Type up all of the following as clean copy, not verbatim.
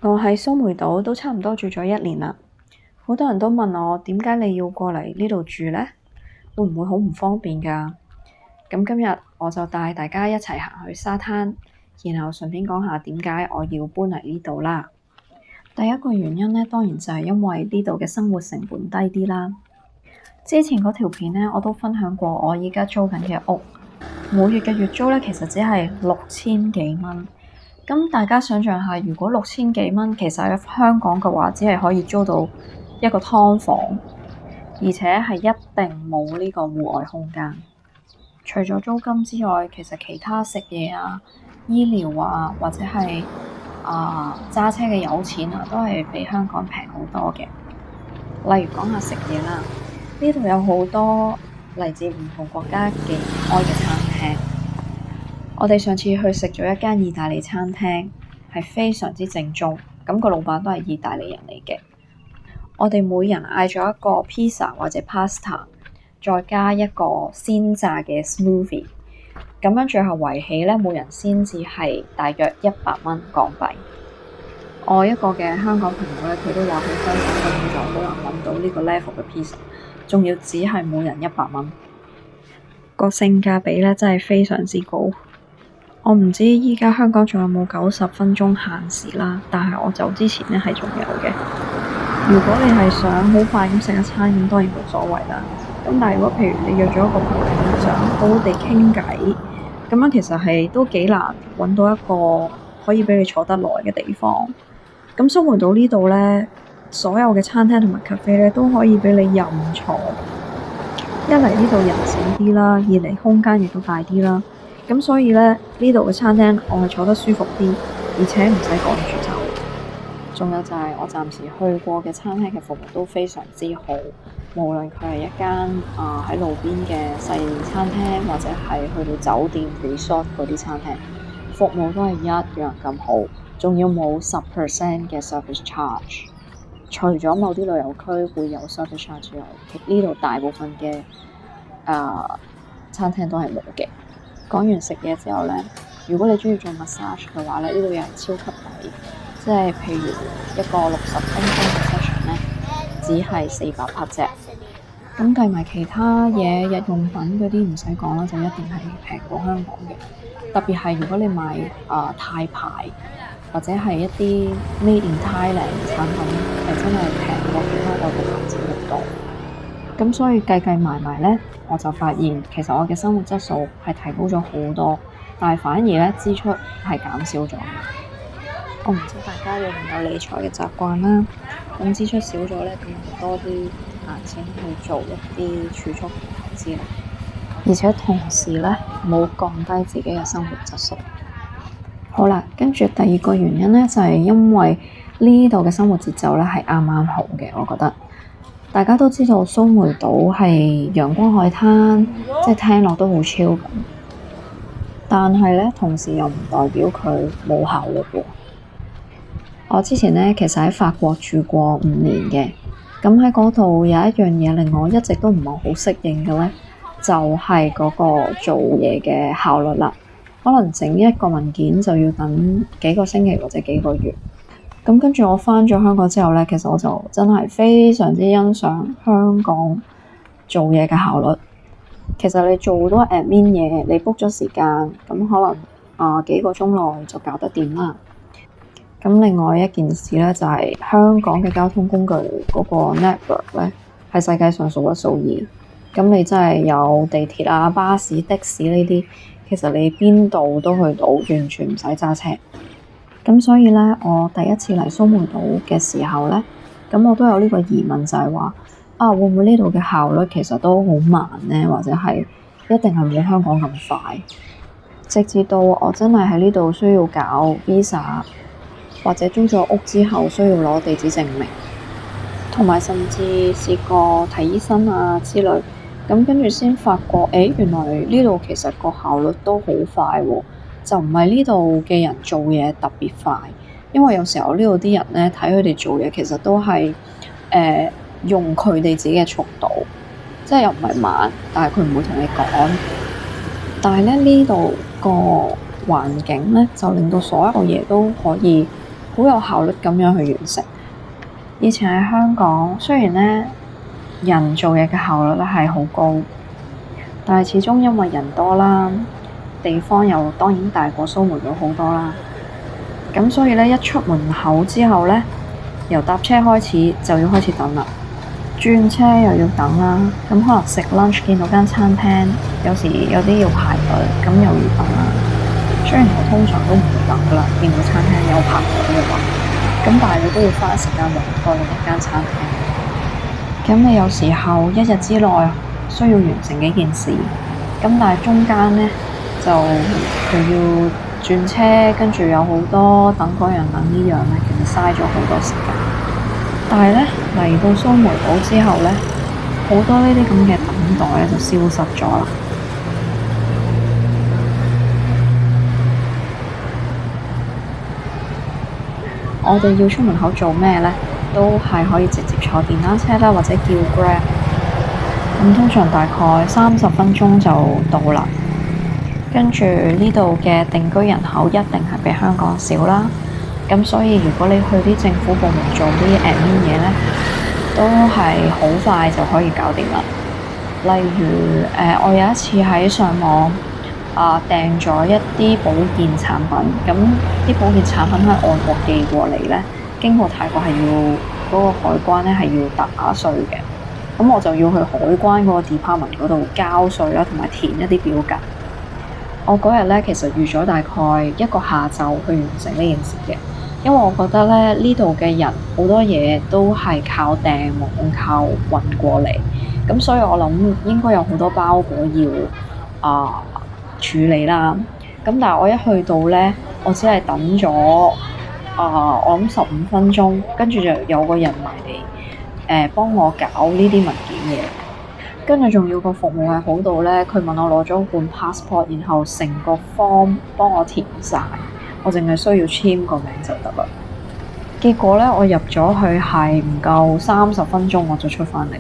我喺蘇梅島都差唔多住咗1年啦，好多人都問我點解你要過嚟呢度住呢？會唔會好唔方便㗎？咁今日我就帶大家一齊行去沙灘，然後順便講下點解我要搬嚟呢度啦。第一個原因呢，當然就係因為呢度嘅生活成本低啲啦。之前嗰條片呢，我都分享過我而家租緊嘅屋，每月嘅月租呢，其實只係6000幾蚊。咁大家想象下，如果6000幾蚊，其實喺香港嘅話，只係可以租到一個劏房，而且係一定冇呢個戶外空間。除咗租金之外，其實其他食嘢啊、醫療啊，或者係揸車嘅油錢啊，都係比香港平好多嘅。例如講下食嘢啦，呢度有好多嚟自唔同國家嘅人開嘅餐廳。我哋上次去食咗一間意大利餐廳，係非常之正宗，咁個老闆都係意大利人嚟嘅。我哋每人嗌咗一個 pizza 或者 pasta， 再加一個鮮榨嘅 smoothie， 咁樣最後圍起咧，每人先至係大約100蚊港幣。我一個嘅香港朋友咧，佢都話喺香港根本就好難揾到呢個 level 嘅 pizza， 仲要只係每人100蚊，個性價比咧真係非常之高。我唔知依家香港仲有冇90分鐘限時啦，但係我走之前咧係仲有嘅。如果你係想好快咁食一餐，咁當然冇所謂啦。咁但係如果譬如你約咗一個朋友想好好地傾偈，咁樣其實係都幾難揾到一個可以俾你坐得耐嘅地方。咁蘇梅島呢度咧，所有嘅餐廳同埋 cafe 咧都可以俾你任坐。一嚟呢度人少啲啦，二嚟空間亦都大啲啦。咁所以咧，呢度嘅餐廳我係坐得舒服啲，而且唔使趕住走。仲有就係我暫時去過嘅餐廳嘅服務都非常之好，無論佢係一間喺路邊嘅細餐廳，或者係去到酒店 resort 嗰啲餐廳，服務都係一樣咁好，仲要冇10% 嘅 service charge。除咗某啲旅遊區會有 service charge 之外，呢度大部分嘅餐廳都係冇嘅。講完食嘢之後呢，如果你鍾意做 massage 嘅話咧，呢度有人超級抵，即係譬如一個60分鐘嘅 session 呢，只係400啫。咁計埋其他嘢，日用品嗰啲唔使講啦，就一定係平過香港嘅。特別係如果你買泰牌或者係一啲 made in Thailand 嘅產品，係真係平過其他外國牌子好多。咁所以計埋呢，我就發現其實我嘅生活質素係提高咗好多，但係反而呢，支出係減少咗嘅。我唔知大家有冇理財嘅習慣啦，咁支出少咗呢，咁就多啲閒錢去做一啲儲蓄同投資啦，而且同時呢，冇降低自己嘅生活質素。好啦，跟住第二個原因呢，就係因為呢度嘅生活節奏呢係啱啱好嘅，我覺得。大家都知道蘇梅島係陽光海灘，即係聽落都好 chill 咁。但係咧，同時又唔代表佢冇效率喎。我之前咧其實喺法國住過5年嘅，咁喺嗰度有一樣嘢令我一直都唔係好適應嘅咧，就係嗰個做嘢嘅效率啦。可能整一個文件就要等幾個星期或者幾個月。咁跟住我返咗香港之後咧，其實我就真係非常之欣賞香港做嘢嘅效率。其實你做好多 admin 嘢，你 book 咗時間，咁可能幾個鐘內就搞得掂啦。咁另外一件事咧，就係香港嘅交通工具嗰個 network 咧，係世界上數一數二。咁你真係有地鐵啊、巴士、的士呢啲，其實你邊度都去到，完全唔使揸車。咁所以咧，我第一次嚟蘇梅島嘅時候咧，咁我都有呢個疑問，就係話會唔會呢度嘅效率其實都好慢咧，或者係一定係冇香港咁快？直至到我真係喺呢度需要搞 visa， 或者租咗屋之後需要攞地址證明，同埋甚至試過睇醫生啊之類，咁跟住先發覺，原來呢度其實個效率都好快喎。就唔係呢度嘅人做嘢特別快，因為有時候呢度啲人咧睇佢哋做嘢，其實都係用佢哋自己嘅速度，即係又唔係慢，但係佢唔會同你講。但係咧呢度個環境咧就令到所有嘢都可以好有效率咁樣去完成。以前喺香港，雖然呢人做嘢嘅效率咧係好高，但係始終因為人多啦，地方又當然大過蘇梅島好多啦。咁所以咧，一出門口之後咧，由搭車開始就要開始等啦，轉車又要等啦。咁可能食 lunch 見到間餐廳，有時有啲要排隊，咁又要等啦。雖然我通常都唔會等噶啦，見到餐廳有排隊嘅話，咁但係你都要花時間揾過另一間餐廳。咁你有時候一日之內需要完成幾件事，咁但係中間咧就要轉車，跟住有好多等嗰樣等呢樣咧，其實嘥咗好多時間。但係咧嚟到蘇梅島之後咧，好多呢啲咁嘅等待咧就消失咗啦。我哋要出門口做咩咧，都係可以直接坐電單車啦，或者叫 Grab。咁通常大概30分鐘就到啦。跟住呢度嘅定居人口一定係比香港少啦。咁所以如果你去啲政府部門做啲 admin 嘢咧，都係好快就可以搞掂啦。例如我有一次喺上網訂咗一啲保健產品，咁啲保健產品喺外國寄過嚟咧，經過泰國係要嗰個海關咧係要打稅嘅，咁我就要去海關嗰個 department 嗰度交稅啦，同埋填一啲表格。我嗰日咧其實預咗大概一個下晝去完成呢件事嘅，因為我覺得咧呢度嘅人好多嘢都係靠訂網、靠運過嚟，咁所以我諗應該有好多包裹要處理啦。咁但係我一去到咧，我只係等咗我諗15分鐘，跟住就有個人埋嚟幫我搞呢啲文件嘅。跟住仲要個服務係好到咧，佢問我攞咗本 passport， 然後成個 form 幫我填晒，我淨係需要簽個名就得啦。結果咧，我入咗去係唔夠30分鐘我就出翻嚟。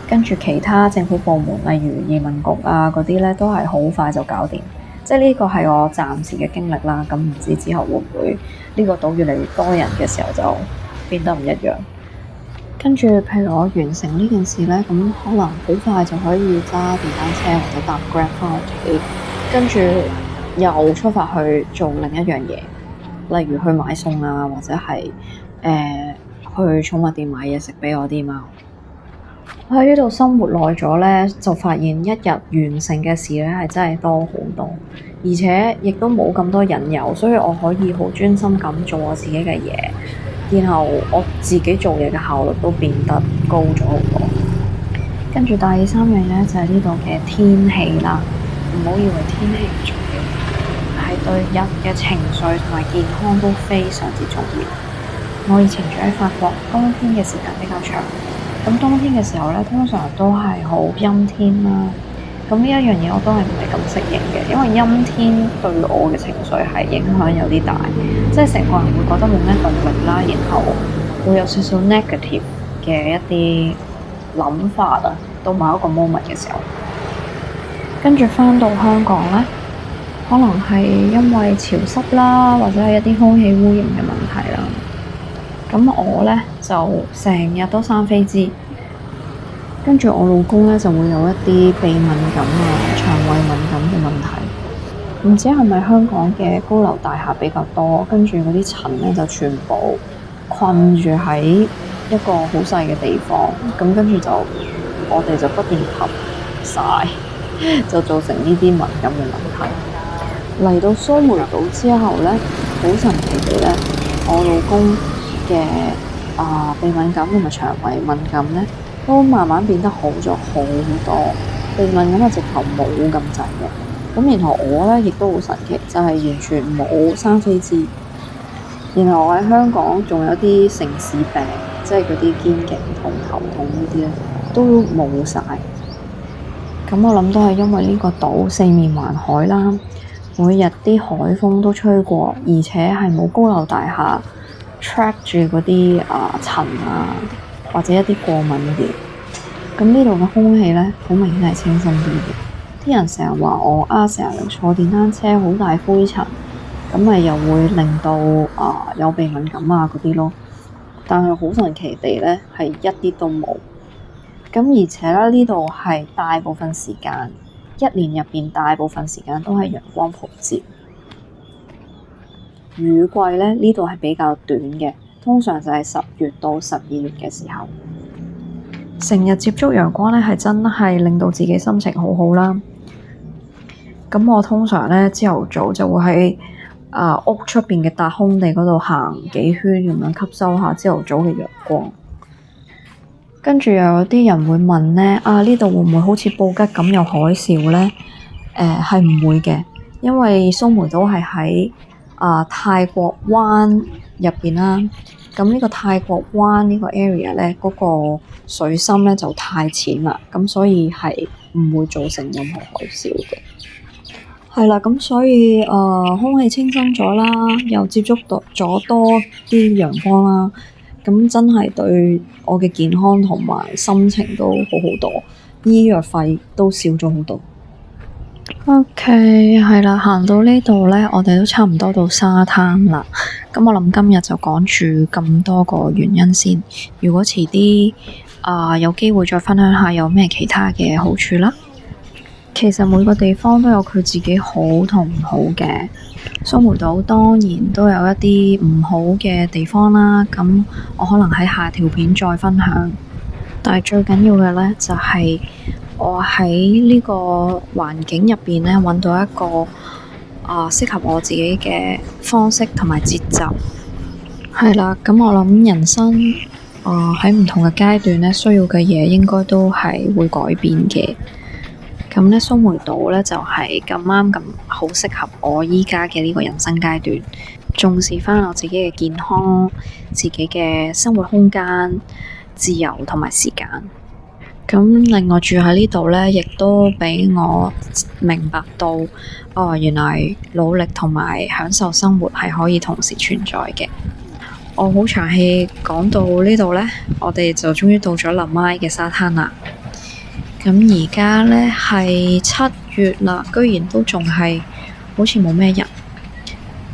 跟住其他政府部門，例如移民局嗰啲咧，都係好快就搞掂。即係呢個係我暫時嘅經歷啦。咁唔知之後會唔會呢個島越嚟越多人嘅時候就變得唔一樣。跟住，譬如我完成呢件事咧，咁可能好快就可以揸電單車或者搭 Grab 翻屋企，跟住又出發去做另一樣嘢，例如去買餸或者係去寵物店買嘢食俾我啲貓。我喺呢度生活耐咗咧，就發現一日完成嘅事咧係真係多好多，而且亦都冇咁多引誘，所以我可以好專心咁做我自己嘅嘢。然後我自己做嘢嘅效率都變得高咗好多。跟住第3樣咧就係呢度嘅天氣啦，唔好以為天氣唔重要，係對人嘅情緒同埋健康都非常之重要。我以前住喺法國，冬天嘅時間比較長，咁冬天嘅時候咧通常都係好陰天啦。咁呢一樣嘢我都係唔係咁適應嘅，因為陰天對我嘅情緒係影響有啲大，即係成個人會覺得冇咩動力啦，然後會有少少 negative 嘅一啲諗法到某一個 moment 嘅時候。跟住返到香港咧，可能係因為潮濕啦，或者係一啲空氣污染嘅問題啦。咁我咧就成日都生痱滋。跟住我老公咧就會有一啲鼻敏感腸胃敏感嘅問題。唔知係咪香港嘅高樓大廈比較多，跟住嗰啲塵咧就全部困住喺一個好細嘅地方，咁跟住我哋就不斷吸晒，就造成呢啲敏感嘅問題。嚟到蘇梅島之後咧，好神奇地咧，我老公嘅鼻敏感同埋腸胃敏感咧，都慢慢變得好咗好多，鼻敏感直頭冇咁滯嘅。咁然後我咧亦都好神奇，就係完全冇生痱滋。然後我喺香港仲有啲城市病，即係嗰啲肩頸痛、頭痛呢啲咧，都冇晒。咁我諗都係因為呢個島四面環海啦，每日啲海風都吹過，而且係冇高樓大廈 trap 住嗰啲塵或者一啲過敏嘅。咁呢度嘅空氣咧，好明顯係清新啲嘅。啲人成日話我成日坐電單車好大灰塵，咁咪又會令到有鼻敏感啊嗰啲咯。但係好神奇地咧，係一啲都冇。咁而且咧，呢度係大部分時間，一年入邊大部分時間都係陽光普照。雨季咧，呢度係比較短嘅，通常就係10月到12月嘅時候。成日接觸陽光咧，係真係令到自己心情好好啦。咁我通常咧朝頭早就會喺屋出邊嘅笪空地嗰度行幾圈，咁樣吸收下朝頭早嘅陽光。跟住又有啲人會問咧，呢度會唔會好似布吉咁有海嘯咧？係唔會嘅，因為蘇梅島係喺泰國灣入邊啦。咁呢個泰國灣呢個 area 咧，嗰個水深咧就太淺啦，咁所以係唔會造成任何海嘯嘅。係啦，咁所以空氣清新咗啦，又接觸到咗多啲陽光啦，咁真係對我嘅健康同埋心情都好好多，醫藥費都少咗好多。OK， 係啦，行到呢度咧，我哋都差唔多到沙灘啦。咁我諗今日就講住咁多個原因先。如果遲啲有機會再分享下有咩其他嘅好處啦。其實每個地方都有佢自己好同唔好嘅。蘇梅島當然都有一啲唔好嘅地方啦。咁我可能喺下條片再分享。但係最緊要嘅咧就係我喺呢個環境入邊咧揾到一個適合我自己嘅方式同埋節奏。係啦，咁我諗人生喺唔同嘅階段咧，需要嘅嘢應該都係會改變嘅。咁咧，蘇梅島咧就係咁啱咁好適合我依家嘅呢個人生階段，重視翻我自己嘅健康、自己嘅生活空間、自由同埋時間。咁另外住喺呢度咧，亦都俾我明白到，原來努力同埋享受生活係可以同時存在嘅。我好長氣講到呢度咧，我哋就終於到咗林麥嘅沙灘啦。咁而家咧係7月啦，居然都仲係好似冇咩人。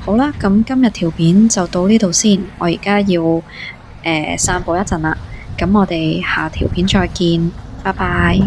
好啦，咁今日條片就到呢度先，我而家要散步一陣啦。咁我哋下條片再見，拜拜。